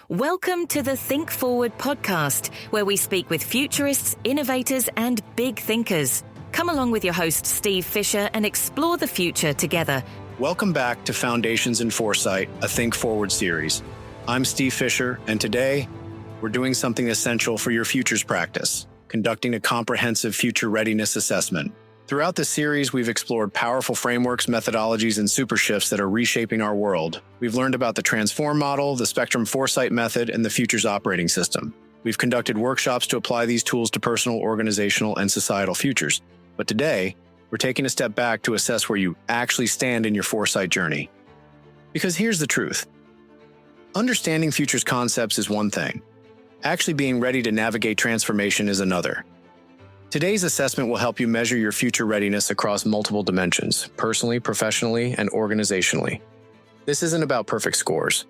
Welcome to the Think Forward podcast, where we speak with futurists, innovators, and big thinkers. Come along with your host, Steve Fisher, and explore the future together. Welcome back to Foundations in Foresight, a Think Forward series. I'm Steve Fisher, and today we're doing something essential for your futures practice, conducting a comprehensive future readiness assessment. Throughout this series, we've explored powerful frameworks, methodologies, and supershifts that are reshaping our world. We've learned about the transform model, the spectrum foresight method, and the futures operating system. We've conducted workshops to apply these tools to personal, organizational, and societal futures. But today, we're taking a step back to assess where you actually stand in your foresight journey. Because here's the truth. Understanding futures concepts is one thing. Actually being ready to navigate transformation is another. Today's assessment will help you measure your future readiness across multiple dimensions, personally, professionally, and organizationally. This isn't about perfect scores.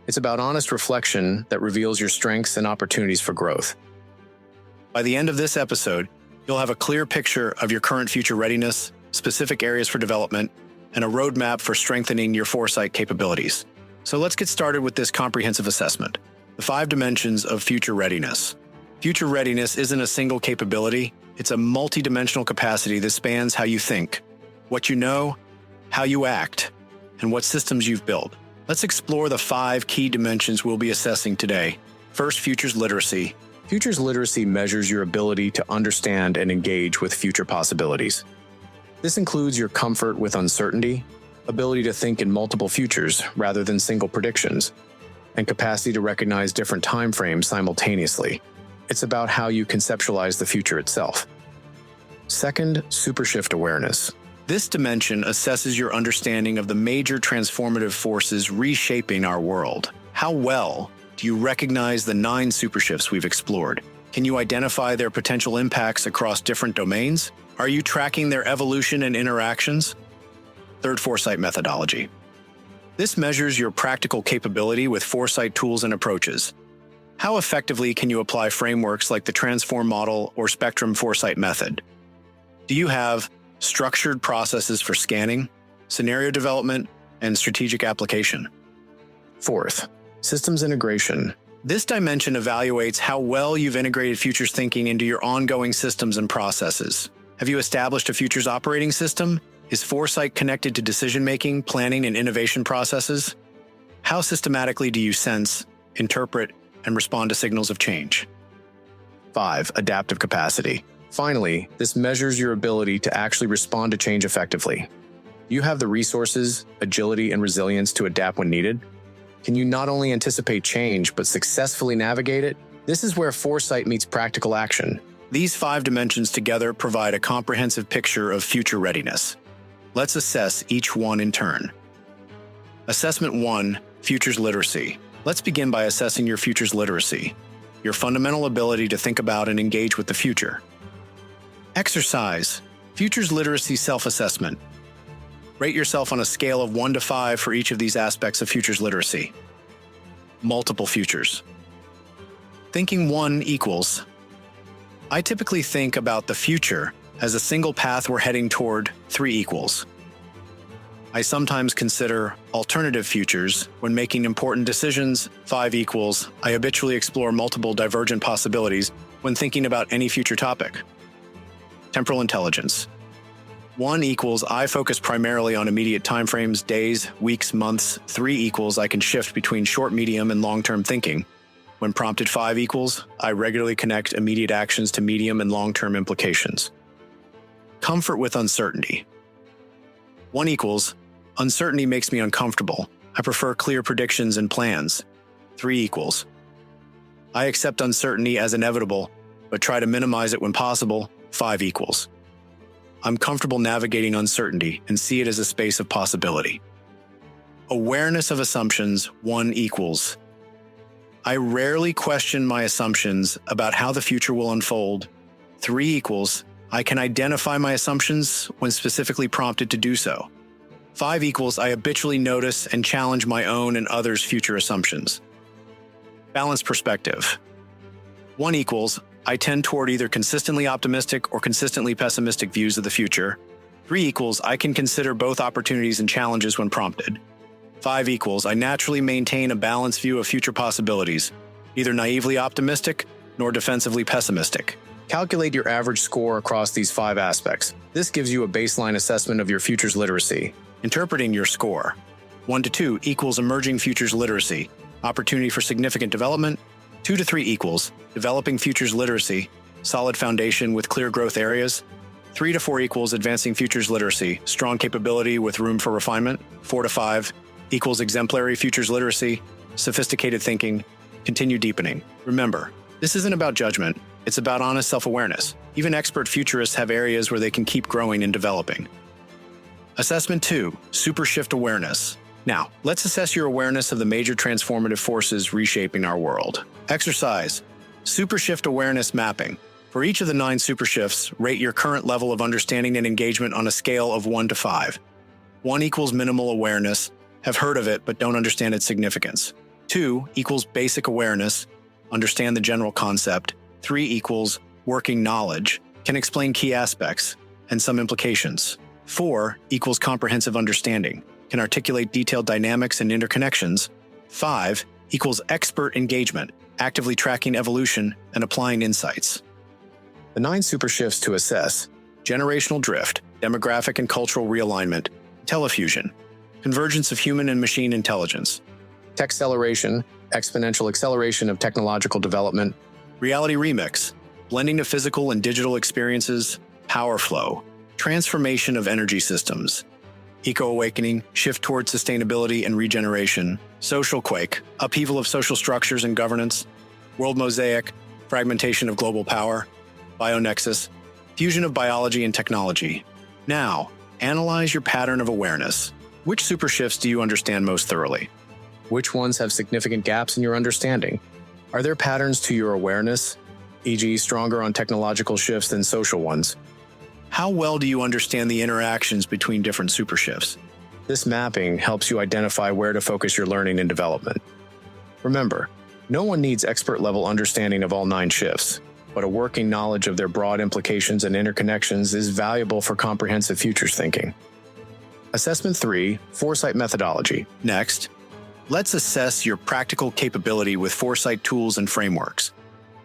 It's about honest reflection that reveals your strengths and opportunities for growth. By the end of this episode, you'll have a clear picture of your current future readiness, specific areas for development, and a roadmap for strengthening your foresight capabilities. So let's get started with this comprehensive assessment. The 5 dimensions of future readiness. Future readiness isn't a single capability. It's a multidimensional capacity that spans how you think, what you know, how you act, and what systems you've built. Let's explore the 5 key dimensions we'll be assessing today. First, futures literacy. Futures literacy measures your ability to understand and engage with future possibilities. This includes your comfort with uncertainty, ability to think in multiple futures rather than single predictions, and capacity to recognize different timeframes simultaneously. It's about how you conceptualize the future itself. Second, Supershift awareness. This dimension assesses your understanding of the major transformative forces reshaping our world. How well do you recognize the 9 supershifts we've explored? Can you identify their potential impacts across different domains? Are you tracking their evolution and interactions? Third, foresight methodology. This measures your practical capability with foresight tools and approaches. How effectively can you apply frameworks like the transform model or spectrum foresight method? Do you have structured processes for scanning, scenario development, and strategic application? Fourth, systems integration. This dimension evaluates how well you've integrated futures thinking into your ongoing systems and processes. Have you established a futures operating system? Is foresight connected to decision-making, planning, and innovation processes? How systematically do you sense, interpret, and respond to signals of change? 5. Adaptive capacity. Finally, this measures your ability to actually respond to change effectively. Do you have the resources, agility, and resilience to adapt when needed? Can you not only anticipate change, but successfully navigate it? This is where foresight meets practical action. These 5 dimensions together provide a comprehensive picture of future readiness. Let's assess each one in turn. Assessment 1, Futures Literacy. Let's begin by assessing your futures literacy, your fundamental ability to think about and engage with the future. Exercise, futures literacy self-assessment. Rate yourself on a scale of 1 to 5 for each of these aspects of futures literacy. Multiple futures. Thinking 1 equals. I typically think about the future as a single path we're heading toward. 3 equals. I sometimes consider alternative futures when making important decisions. 5 equals. I habitually explore multiple divergent possibilities when thinking about any future topic. Temporal intelligence. 1 equals. I focus primarily on immediate timeframes, days, weeks, months. 3 equals. I can shift between short, medium, and long-term thinking. When prompted. 5 equals. I regularly connect immediate actions to medium and long-term implications. Comfort with uncertainty. 1 equals. Uncertainty makes me uncomfortable. I prefer clear predictions and plans. 3 equals. I accept uncertainty as inevitable, but try to minimize it when possible. 5 equals. I'm comfortable navigating uncertainty and see it as a space of possibility. Awareness of assumptions. 1 equals. I rarely question my assumptions about how the future will unfold. 3 equals. I can identify my assumptions when specifically prompted to do so. 5 equals. I habitually notice and challenge my own and others' future assumptions. Balanced perspective. 1 equals. I tend toward either consistently optimistic or consistently pessimistic views of the future. 3 equals. I can consider both opportunities and challenges when prompted. 5 equals, I naturally maintain a balanced view of future possibilities, neither naively optimistic nor defensively pessimistic. Calculate your average score across these 5 aspects. This gives you a baseline assessment of your futures literacy. Interpreting your score. 1 to 2 equals emerging futures literacy, opportunity for significant development. 2 to 3 equals developing futures literacy, solid foundation with clear growth areas. 3 to 4 equals advancing futures literacy, strong capability with room for refinement. 4 to 5 equals exemplary futures literacy, sophisticated thinking, continued deepening. Remember, this isn't about judgment, it's about honest self-awareness. Even expert futurists have areas where they can keep growing and developing. Assessment 2, Supershift awareness. Now, let's assess your awareness of the major transformative forces reshaping our world. Exercise, Supershift awareness mapping. For each of the 9 supershifts, rate your current level of understanding and engagement on a scale of 1 to 5. 1 equals minimal awareness, have heard of it but don't understand its significance. 2 equals basic awareness, understand the general concept. 3 equals working knowledge, can explain key aspects and some implications. 4 equals comprehensive understanding, can articulate detailed dynamics and interconnections. 5 equals expert engagement, actively tracking evolution and applying insights. The 9 supershifts to assess: generational drift, demographic and cultural realignment, telefusion, convergence of human and machine intelligence, texceleration, exponential acceleration of technological development, reality remix, blending of physical and digital experiences, power flow, transformation of energy systems, eco-awakening, shift towards sustainability and regeneration, social quake, upheaval of social structures and governance, world mosaic, fragmentation of global power, bionexus, fusion of biology and technology. Now, analyze your pattern of awareness. Which supershifts do you understand most thoroughly? Which ones have significant gaps in your understanding? Are there patterns to your awareness, e.g., stronger on technological shifts than social ones? How well do you understand the interactions between different supershifts? This mapping helps you identify where to focus your learning and development. Remember, no one needs expert-level understanding of all 9 shifts, but a working knowledge of their broad implications and interconnections is valuable for comprehensive futures thinking. Assessment 3, Foresight methodology. Next, let's assess your practical capability with foresight tools and frameworks.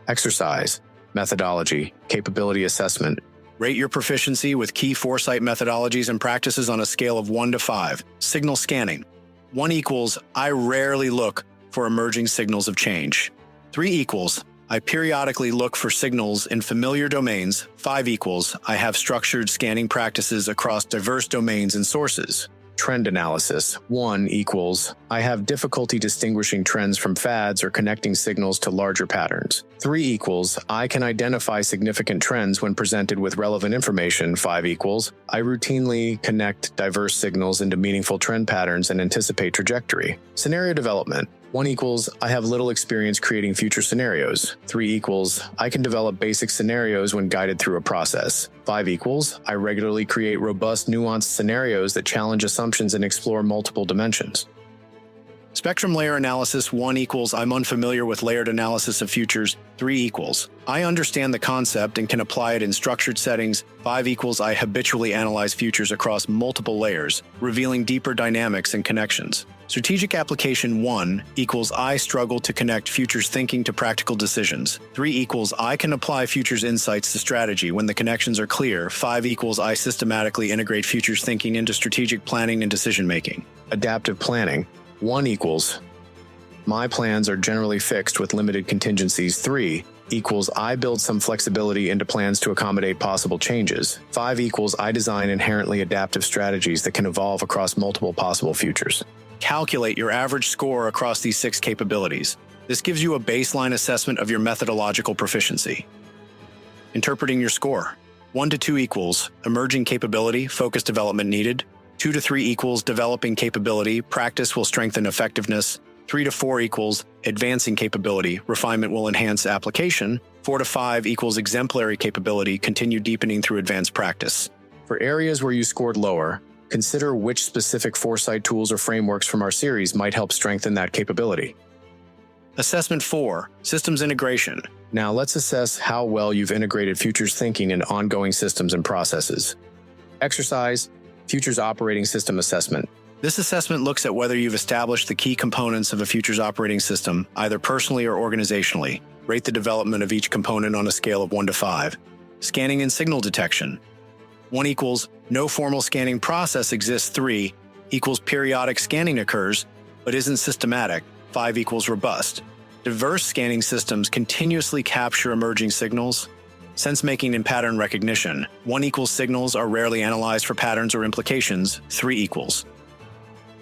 Exercise, methodology, capability assessment. Rate your proficiency with key foresight methodologies and practices on a scale of 1 to 5. Signal scanning. 1 equals, I rarely look for emerging signals of change. 3 equals, I periodically look for signals in familiar domains. 5 equals, I have structured scanning practices across diverse domains and sources. Trend analysis. 1 equals, I have difficulty distinguishing trends from fads or connecting signals to larger patterns. 3 equals, I can identify significant trends when presented with relevant information. 5 equals, I routinely connect diverse signals into meaningful trend patterns and anticipate trajectory. Scenario development. 1 equals, I have little experience creating future scenarios. 3 equals, I can develop basic scenarios when guided through a process. 5 equals, I regularly create robust, nuanced scenarios that challenge assumptions and explore multiple dimensions. Spectrum layer analysis. 1 equals, I'm unfamiliar with layered analysis of futures. 3 equals, I understand the concept and can apply it in structured settings. 5 equals, I habitually analyze futures across multiple layers, revealing deeper dynamics and connections. Strategic application. 1 equals, I struggle to connect futures thinking to practical decisions. 3 equals, I can apply futures insights to strategy when the connections are clear. 5 equals, I systematically integrate futures thinking into strategic planning and decision-making. Adaptive planning. 1 equals, my plans are generally fixed with limited contingencies. 3 equals, I build some flexibility into plans to accommodate possible changes. 5 equals, I design inherently adaptive strategies that can evolve across multiple possible futures. Calculate your average score across these 6 capabilities. This gives you a baseline assessment of your methodological proficiency. Interpreting your score. 1 to 2 equals, emerging capability, focused development needed. 2 to 3 equals, developing capability, practice will strengthen effectiveness. 3 to 4 equals, advancing capability, refinement will enhance application. 4 to 5 equals, exemplary capability, continue deepening through advanced practice. For areas where you scored lower, consider which specific foresight tools or frameworks from our series might help strengthen that capability. Assessment 4, systems integration. Now let's assess how well you've integrated futures thinking into ongoing systems and processes. Exercise, futures operating system assessment. This assessment looks at whether you've established the key components of a future's operating system, either personally or organizationally. Rate the development of each component on a scale of 1 to 5. Scanning and signal detection. 1 equals no formal scanning process exists. 3 equals periodic scanning occurs, but isn't systematic. 5 equals robust. Diverse scanning systems continuously capture emerging signals. Sense-making and pattern recognition. 1 equals signals are rarely analyzed for patterns or implications. 3 equals.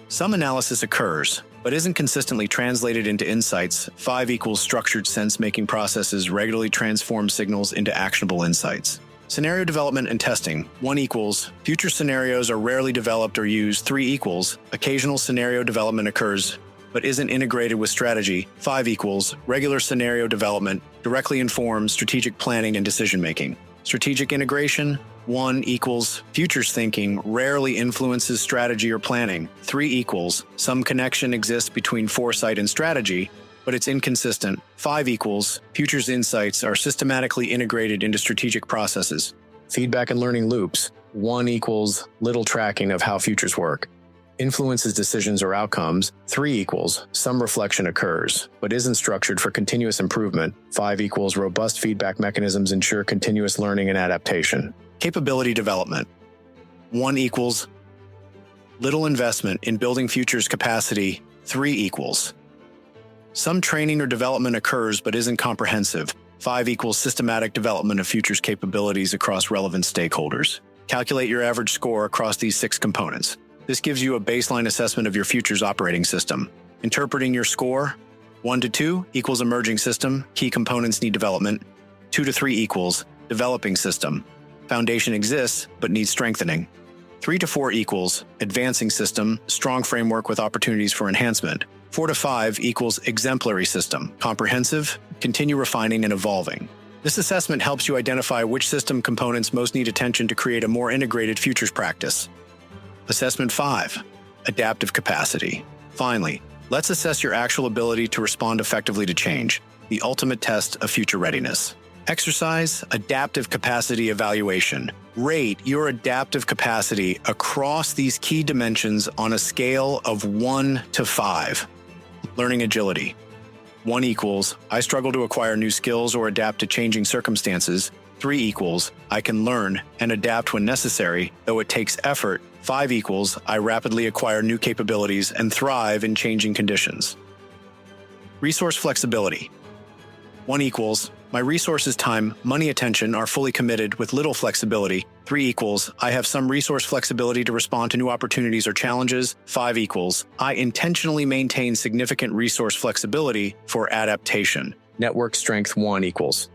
Some analysis occurs, but isn't consistently translated into insights. 5 equals structured sense-making processes regularly transform signals into actionable insights. Scenario development and testing. 1 equals future scenarios are rarely developed or used. 3 equals occasional scenario development occurs, but isn't integrated with strategy. 5 equals regular scenario development directly informs strategic planning and decision-making. Strategic integration. 1 equals futures thinking rarely influences strategy or planning. 3 equals some connection exists between foresight and strategy, but it's inconsistent. 5 equals futures insights are systematically integrated into strategic processes. Feedback and learning loops. 1 equals little tracking of how futures work, influences decisions or outcomes. 3 equals some reflection occurs, but isn't structured for continuous improvement. 5 equals robust feedback mechanisms ensure continuous learning and adaptation. Capability development. 1 equals little investment in building futures capacity. 3 equals some training or development occurs but isn't comprehensive. 5 equals systematic development of futures capabilities across relevant stakeholders. Calculate your average score across these 6 components. This gives you a baseline assessment of your futures operating system. Interpreting your score. 1 to 2 equals emerging system, key components need development. 2 to 3 equals developing system, foundation exists but needs strengthening. 3 to 4 equals advancing system, strong framework with opportunities for enhancement. 4 to 5 equals exemplary system, comprehensive, continue refining and evolving. This assessment helps you identify which system components most need attention to create a more integrated futures practice. Assessment 5, adaptive capacity. Finally, let's assess your actual ability to respond effectively to change, the ultimate test of future readiness. Exercise adaptive capacity evaluation. Rate your adaptive capacity across these key dimensions on a scale of 1 to 5. Learning agility. 1 equals, I struggle to acquire new skills or adapt to changing circumstances. 3 equals, I can learn and adapt when necessary, though it takes effort. 5 equals, I rapidly acquire new capabilities and thrive in changing conditions. Resource flexibility. 1 equals, my resources, time, money, attention are fully committed with little flexibility. 3 equals, I have some resource flexibility to respond to new opportunities or challenges. 5 equals, I intentionally maintain significant resource flexibility for adaptation. Network strength. 1 equals,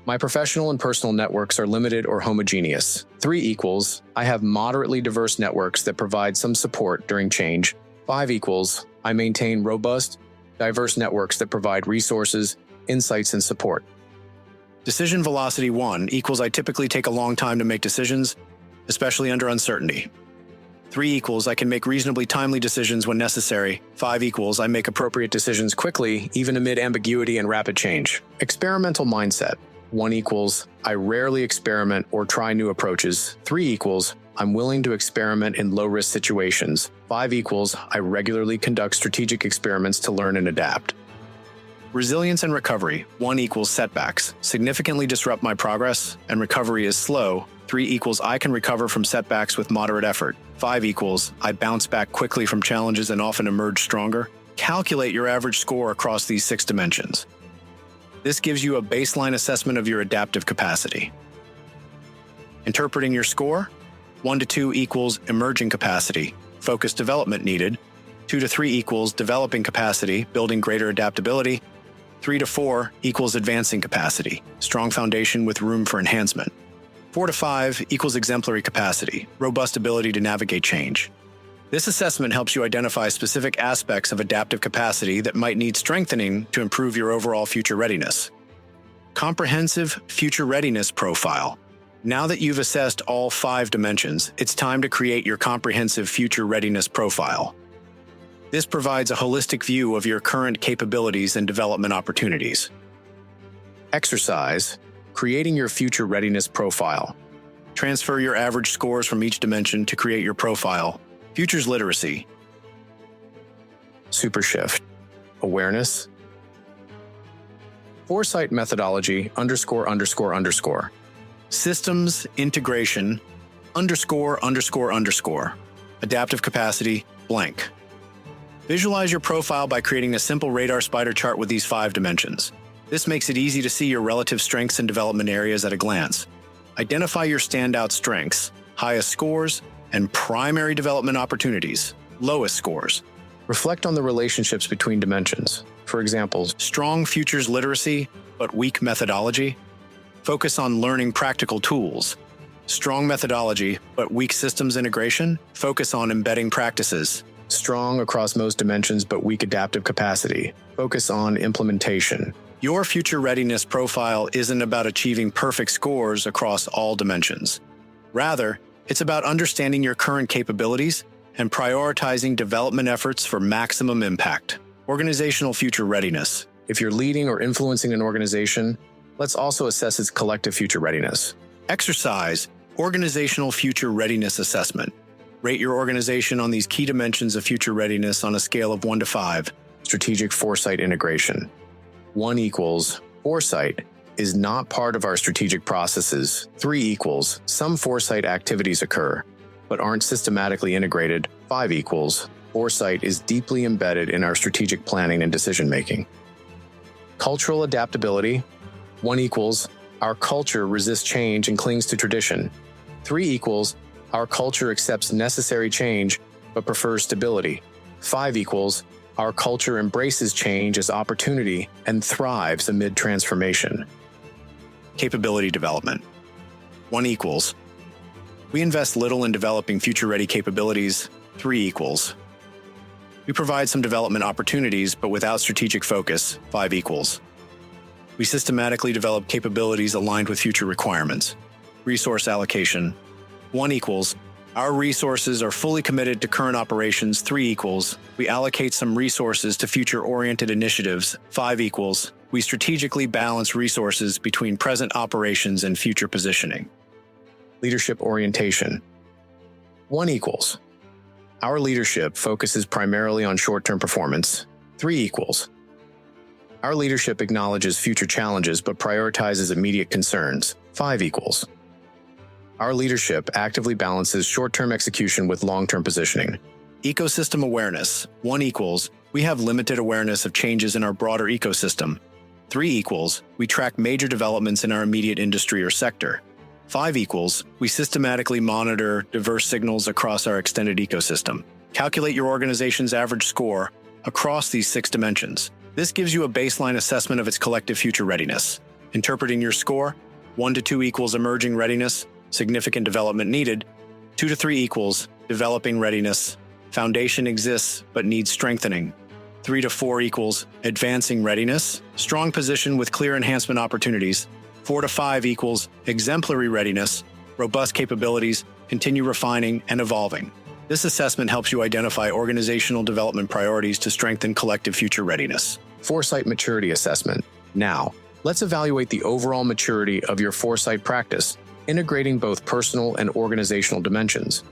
my professional and personal networks are limited or homogeneous. 3 equals, I have moderately diverse networks that provide some support during change. 5 equals, I maintain robust, diverse networks that provide resources, insights, and support. Decision velocity. 1 equals, I typically take a long time to make decisions, especially under uncertainty. 3 equals, I can make reasonably timely decisions when necessary. 5 equals, I make appropriate decisions quickly, even amid ambiguity and rapid change. Experimental mindset. 1 equals, I rarely experiment or try new approaches. 3 equals, I'm willing to experiment in low-risk situations. 5 equals, I regularly conduct strategic experiments to learn and adapt. Resilience and recovery. 1 equals setbacks significantly disrupt my progress and recovery is slow. 3 equals, I can recover from setbacks with moderate effort. 5 equals, I bounce back quickly from challenges and often emerge stronger. Calculate your average score across these 6 dimensions. This gives you a baseline assessment of your adaptive capacity. Interpreting your score. 1 to 2 equals emerging capacity, focused development needed. 2 to 3 equals developing capacity, building greater adaptability. 3 to 4 equals advancing capacity, strong foundation with room for enhancement. 4 to 5 equals exemplary capacity, robust ability to navigate change. This assessment helps you identify specific aspects of adaptive capacity that might need strengthening to improve your overall future readiness. Comprehensive future readiness profile. Now that you've assessed all 5 dimensions, it's time to create your comprehensive future readiness profile. This provides a holistic view of your current capabilities and development opportunities. Exercise, creating your future readiness profile. Transfer your average scores from each dimension to create your profile. Futures literacy. Supershift. Awareness. Foresight methodology ____. Systems integration ____. Adaptive capacity blank. Visualize your profile by creating a simple radar spider chart with these 5 dimensions. This makes it easy to see your relative strengths and development areas at a glance. Identify your standout strengths, highest scores, and primary development opportunities, lowest scores. Reflect on the relationships between dimensions. For example, strong futures literacy, but weak methodology. Focus on learning practical tools. Strong methodology, but weak systems integration. Focus on embedding practices. Strong across most dimensions, but weak adaptive capacity. Focus on implementation. Your future readiness profile isn't about achieving perfect scores across all dimensions. Rather, it's about understanding your current capabilities and prioritizing development efforts for maximum impact. Organizational future readiness. If you're leading or influencing an organization, let's also assess its collective future readiness. Exercise organizational future readiness assessment. Rate your organization on these key dimensions of future readiness on a scale of 1 to 5. Strategic foresight integration. 1 equals foresight is not part of our strategic processes. 3 equals some foresight activities occur, but aren't systematically integrated. 5 equals foresight is deeply embedded in our strategic planning and decision-making. Cultural adaptability. 1 equals our culture resists change and clings to tradition. 3 equals our culture accepts necessary change but prefers stability. 5 equals our culture embraces change as opportunity and thrives amid transformation. Capability development. 1 equals we invest little in developing future-ready capabilities. 3 equals we provide some development opportunities but without strategic focus. 5 equals we systematically develop capabilities aligned with future requirements. Resource allocation. 1 equals our resources are fully committed to current operations. 3 equals we allocate some resources to future-oriented initiatives. 5 equals we strategically balance resources between present operations and future positioning. Leadership orientation. 1 equals our leadership focuses primarily on short-term performance. 3 equals our leadership acknowledges future challenges but prioritizes immediate concerns. 5 equals our leadership actively balances short-term execution with long-term positioning. Ecosystem awareness. 1 equals we have limited awareness of changes in our broader ecosystem. 3 equals we track major developments in our immediate industry or sector. 5 equals we systematically monitor diverse signals across our extended ecosystem. Calculate your organization's average score across these 6 dimensions. This gives you a baseline assessment of its collective future readiness. Interpreting your score, 1 to 2 equals emerging readiness, significant development needed. 2 to 3 equals developing readiness, foundation exists but needs strengthening. 3 to 4 equals advancing readiness, strong position with clear enhancement opportunities. 4 to 5 equals exemplary readiness, robust capabilities, continue refining and evolving. This assessment helps you identify organizational development priorities to strengthen collective future readiness. Foresight maturity assessment. Now, let's evaluate the overall maturity of your foresight practice, integrating both personal and organizational dimensions.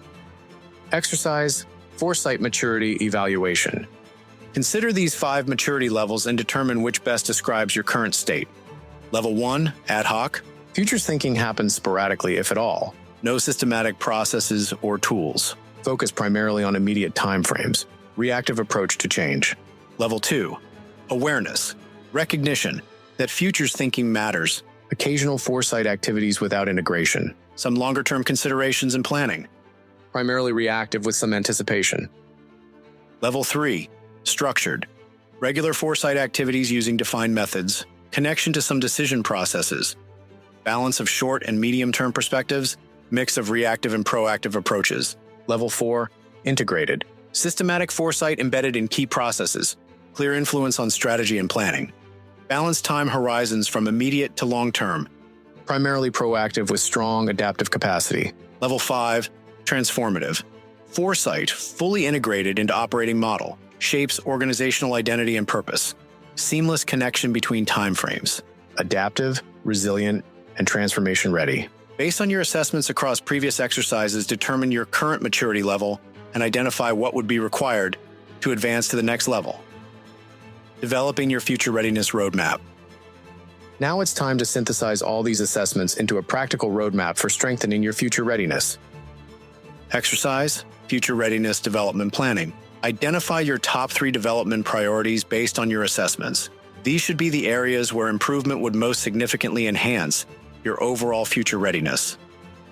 Exercise foresight maturity evaluation. Consider these 5 maturity levels and determine which best describes your current state. Level 1, ad hoc. Futures thinking happens sporadically, if at all. No systematic processes or tools. Focus primarily on immediate timeframes. Reactive approach to change. Level 2, awareness. Recognition that futures thinking matters. Occasional foresight activities without integration. Some longer-term considerations and planning. Primarily reactive with some anticipation. Level 3, structured. Regular foresight activities using defined methods. Connection to some decision processes. Balance of short and medium-term perspectives. Mix of reactive and proactive approaches. Level 4, integrated. Systematic foresight embedded in key processes. Clear influence on strategy and planning. Balanced time horizons from immediate to long-term. Primarily proactive with strong adaptive capacity. Level 5, transformative. Foresight, fully integrated into operating model, shapes organizational identity and purpose. Seamless connection between timeframes. Adaptive, resilient, and transformation ready. Based on your assessments across previous exercises, determine your current maturity level and identify what would be required to advance to the next level. Developing your future readiness roadmap. Now it's time to synthesize all these assessments into a practical roadmap for strengthening your future readiness. Exercise, future readiness development planning. Identify your top 3 development priorities based on your assessments. These should be the areas where improvement would most significantly enhance your overall future readiness.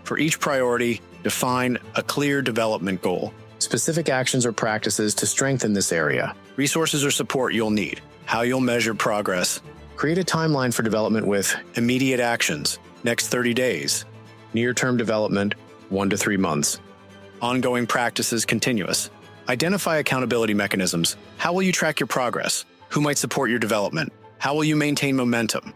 For each priority, define a clear development goal. Specific actions or practices to strengthen this area. Resources or support you'll need. How you'll measure progress. Create a timeline for development with immediate actions, next 30 days. Near-term development, 1 to 3 months. Ongoing practices, continuous. Identify accountability mechanisms. How will you track your progress? Who might support your development? How will you maintain momentum?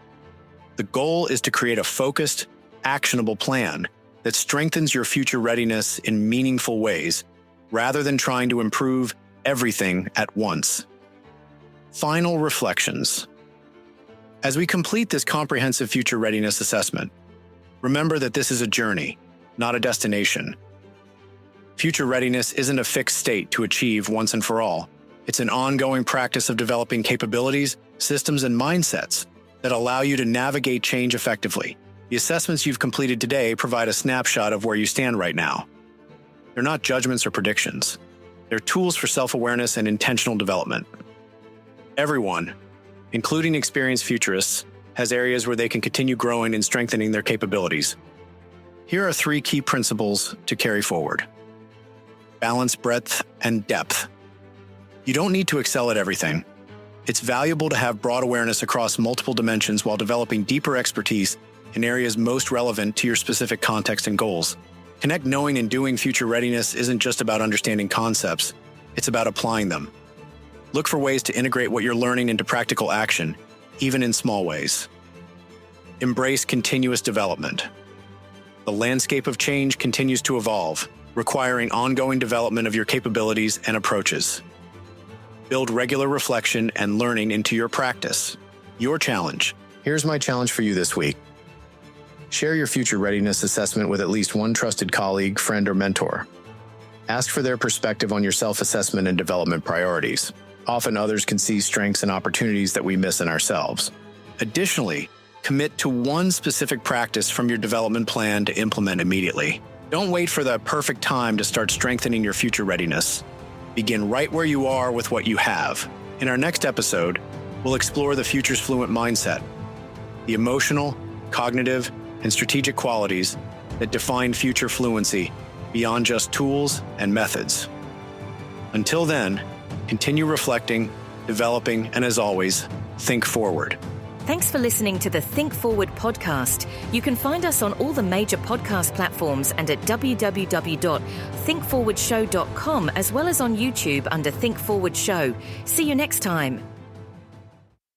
The goal is to create a focused, actionable plan that strengthens your future readiness in meaningful ways, rather than trying to improve everything at once. Final reflections. As we complete this comprehensive future readiness assessment, remember that this is a journey, not a destination. Future readiness isn't a fixed state to achieve once and for all. It's an ongoing practice of developing capabilities, systems, and mindsets that allow you to navigate change effectively. The assessments you've completed today provide a snapshot of where you stand right now. They're not judgments or predictions. They're tools for self-awareness and intentional development. Everyone, including experienced futurists, has areas where they can continue growing and strengthening their capabilities. Here are 3 key principles to carry forward. Balance breadth and depth. You don't need to excel at everything. It's valuable to have broad awareness across multiple dimensions while developing deeper expertise in areas most relevant to your specific context and goals. Connect knowing and doing future readiness isn't just about understanding concepts, it's about applying them. Look for ways to integrate what you're learning into practical action, even in small ways. Embrace continuous development. The landscape of change continues to evolve, requiring ongoing development of your capabilities and approaches. Build regular reflection and learning into your practice. Your challenge. Here's my challenge for you this week. Share your future readiness assessment with at least one trusted colleague, friend, or mentor. Ask for their perspective on your self-assessment and development priorities. Often others can see strengths and opportunities that we miss in ourselves. Additionally, commit to one specific practice from your development plan to implement immediately. Don't wait for the perfect time to start strengthening your future readiness. Begin right where you are with what you have. In our next episode, we'll explore the future's fluent mindset, the emotional, cognitive, and strategic qualities that define future fluency beyond just tools and methods. Until then, continue reflecting, developing, and as always, think forward. Thanks for listening to the Think Forward podcast. You can find us on all the major podcast platforms and at www.thinkforwardshow.com, as well as on YouTube under Think Forward Show. See you next time.